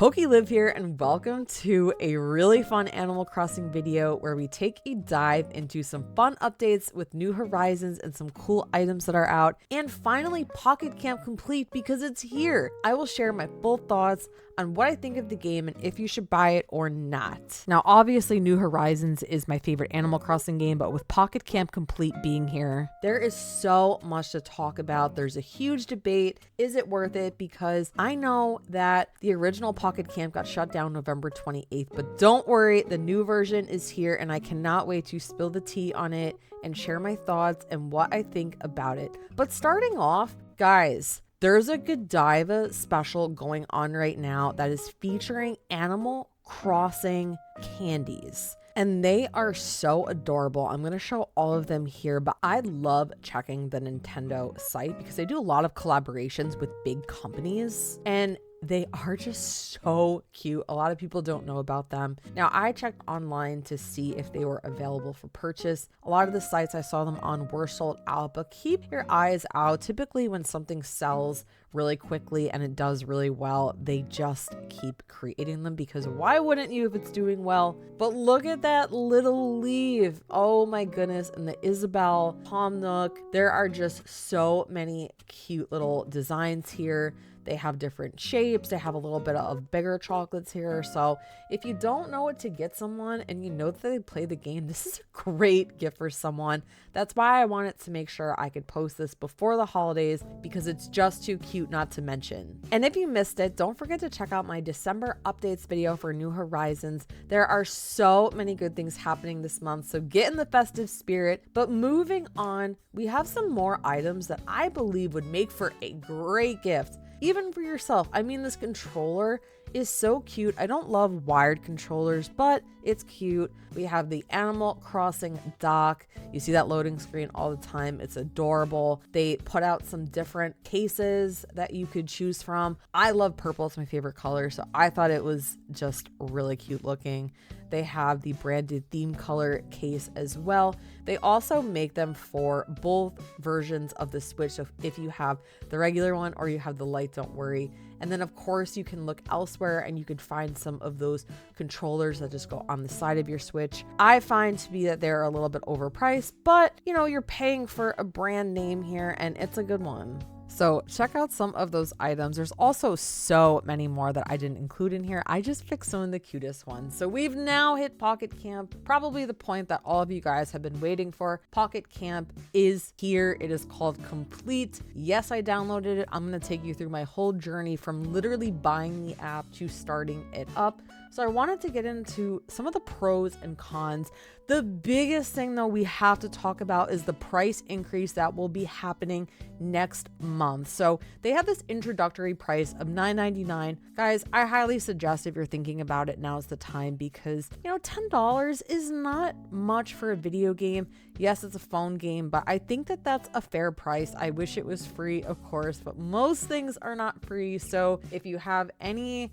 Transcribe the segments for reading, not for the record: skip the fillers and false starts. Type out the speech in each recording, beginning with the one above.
PokeLive here, and welcome to a really fun Animal Crossing video where we take a dive into some fun updates with new horizons and some cool items that are out, and finally Pocket Camp Complete because it's here. I will share my full thoughts on what I think of the game and if you should buy it or not. Now, obviously New Horizons is my favorite Animal Crossing game, but with Pocket Camp Complete being here, there is so much to talk about. There's a huge debate. Is it worth it? Because I know that the original Pocket Camp got shut down November 28th, but don't worry, the new version is here and I cannot wait to spill the tea on it and share my thoughts and what I think about it. But starting off, guys, there's a Godiva special going on right now that is featuring Animal Crossing candies. And they are so adorable. I'm going to show all of them here, but I love checking the Nintendo site because they do a lot of collaborations with big companies and they are just so cute. A lot of people don't know about them. Now, I checked online to see if they were available for purchase. A lot of the sites I saw them on were sold out, but keep your eyes out. Typically, when something sells really quickly and it does really well, they just keep creating them because why wouldn't you if it's doing well? But look at that little leaf. Oh my goodness. And the Isabelle Palm Nook. There are just so many cute little designs here. They have different shapes. They have a little bit of bigger chocolates here. So if you don't know what to get someone and you know that they play the game, this is a great gift for someone. That's why I wanted to make sure I could post this before the holidays because it's just too cute not to mention. And if you missed it, don't forget to check out my December updates video for New Horizons. There are so many good things happening this month, so get in the festive spirit. But moving on, we have some more items that I believe would make for a great gift. Even for yourself. I mean, this controller is so cute. I don't love wired controllers, but it's cute. We have the Animal Crossing dock. You see that loading screen all the time. It's adorable. They put out some different cases that you could choose from. I love purple. It's my favorite color, so I thought it was just really cute looking. They have the branded theme color case as well. They also make them for both versions of the Switch. So if you have the regular one or you have the light, don't worry. And then of course you can look elsewhere and you can find some of those controllers that just go on the side of your Switch. I find to be that they're a little bit overpriced, but you know, you're paying for a brand name here and it's a good one. So check out some of those items. There's also so many more that I didn't include in here. I just picked some of the cutest ones. So we've now hit Pocket Camp, probably the point that all of you guys have been waiting for. Pocket Camp is here. It is called Complete. Yes, I downloaded it. I'm going to take you through my whole journey from literally buying the app to starting it up. So I wanted to get into some of the pros and cons. The biggest thing though we have to talk about is the price increase that will be happening next month. So they have this introductory price of $9.99. Guys, I highly suggest if you're thinking about it, now's the time because, you know, $10 is not much for a video game. Yes, it's a phone game, but I think that that's a fair price. I wish it was free, of course, but most things are not free. So if you have any,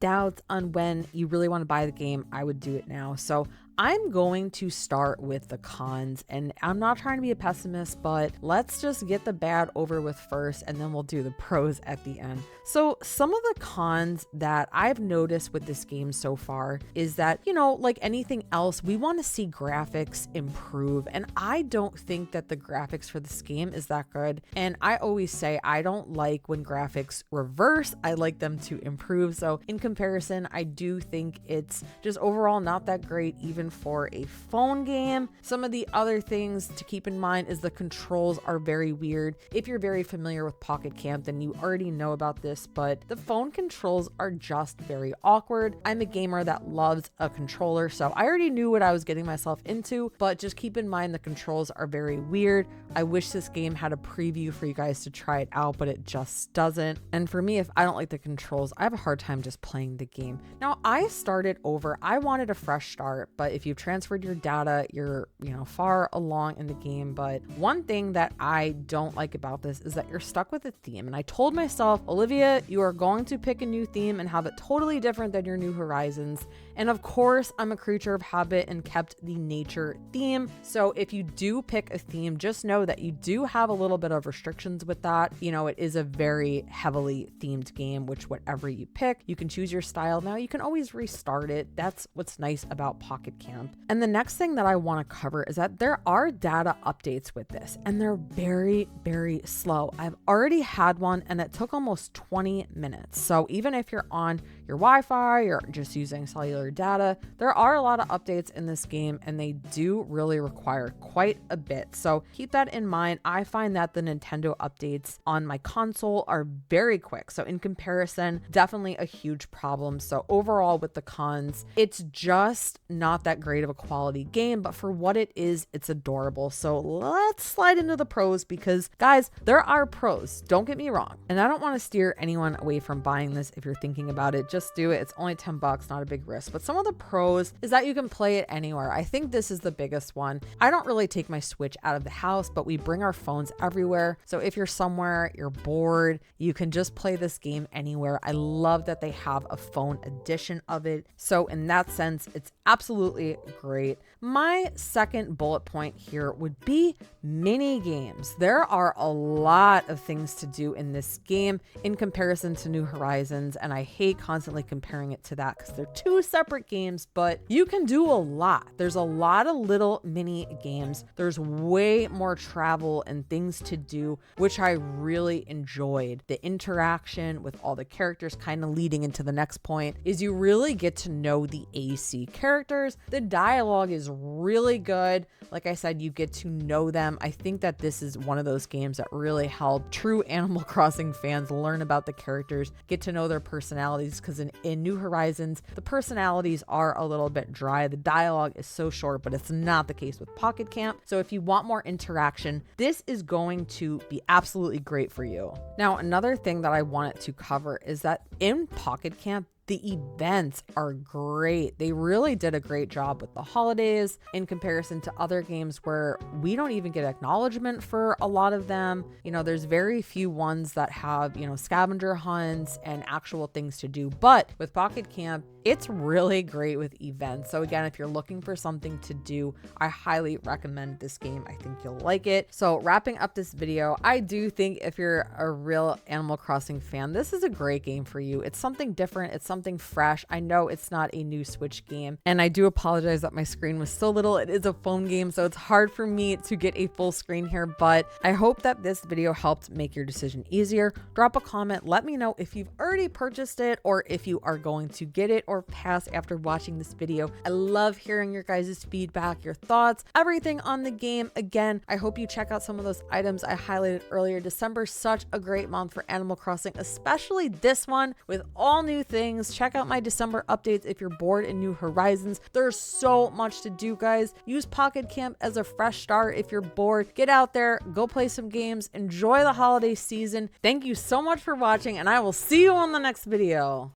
doubts on when you really want to buy the game, I would do it now. So I'm going to start with the cons, and I'm not trying to be a pessimist, but let's just get the bad over with first and then we'll do the pros at the end. So some of the cons that I've noticed with this game so far is that, like anything else, we want to see graphics improve, and I don't think that the graphics for this game is that good. And I always say I don't like when graphics reverse. I like them to improve. So in comparison, I do think it's just overall not that great, even for a phone game. Some of the other things to keep in mind is the controls are very weird. If you're very familiar with Pocket Camp, then you already know about this, but the phone controls are just very awkward. I'm a gamer that loves a controller, so I already knew what I was getting myself into, but just keep in mind the controls are very weird. I wish this game had a preview for you guys to try it out, but it just doesn't. And for me, if I don't like the controls, I have a hard time just playing the game. Now, I started over. I wanted a fresh start, but if you've transferred your data, you're far along in the game. But one thing that I don't like about this is that you're stuck with a theme. And I told myself, Olivia, idea, you are going to pick a new theme and have it totally different than your New Horizons. And of course, I'm a creature of habit and kept the nature theme. So if you do pick a theme, just know that you do have a little bit of restrictions with that. You know, it is a very heavily themed game, which whatever you pick, you can choose your style. Now you can always restart it. That's what's nice about Pocket Camp. And the next thing that I want to cover is that there are data updates with this, and they're very, very slow. I've already had one and it took almost 20 minutes. So even if you're on your Wi-Fi, you're just using cellular data, there are a lot of updates in this game and they do really require quite a bit. So keep that in mind. I find that the Nintendo updates on my console are very quick. So in comparison, definitely a huge problem. So overall with the cons, it's just not that great of a quality game, but for what it is, it's adorable. So let's slide into the pros because guys, there are pros. Don't get me wrong. And I don't want to steer anyone away from buying this. If you're thinking about it, just do it. It's only $10, not a big risk. But some of the pros is that you can play it anywhere. I think this is the biggest one. I don't really take my Switch out of the house, but we bring our phones everywhere. So if you're somewhere, you're bored, you can just play this game anywhere. I love that they have a phone edition of it. So in that sense, it's absolutely great. My second bullet point here would be mini games. There are a lot of things to do in this game in comparison to New Horizons, and I hate constantly comparing it to that because they're two separate games, but you can do a lot. There's a lot of little mini games. There's way more travel and things to do, which I really enjoyed. The interaction with all the characters, kind of leading into the next point, is you really get to know the AC characters. The dialogue is really good. Like I said, you get to know them. I think that this is one of those games that really help true Animal Crossing fans learn about the characters, get to know their personalities, because in New Horizons, the personalities are a little bit dry. The dialogue is so short, but it's not the case with Pocket Camp. So if you want more interaction, this is going to be absolutely great for you. Now, another thing that I wanted to cover is that in Pocket Camp, the events are great. They really did a great job with the holidays in comparison to other games where we don't even get acknowledgement for a lot of them. You know, there's very few ones that have, you know, scavenger hunts and actual things to do. But with Pocket Camp, it's really great with events. So again, if you're looking for something to do, I highly recommend this game. I think you'll like it. So wrapping up this video, I do think if you're a real Animal Crossing fan, this is a great game for you. It's something different. It's something fresh. I know it's not a new Switch game, and I do apologize that my screen was so little. It is a phone game, so it's hard for me to get a full screen here, but I hope that this video helped make your decision easier. Drop a comment. Let me know if you've already purchased it or if you are going to get it or pass after watching this video. I love hearing your guys' feedback, your thoughts, everything on the game. Again, I hope you check out some of those items I highlighted earlier. December, such a great month for Animal Crossing, especially this one with all new things. Check out my December updates if you're bored in New Horizons. There's so much to do, guys. Use Pocket Camp as a fresh start if you're bored. Get out there, go play some games, enjoy the holiday season. Thank you so much for watching, and I will see you on the next video.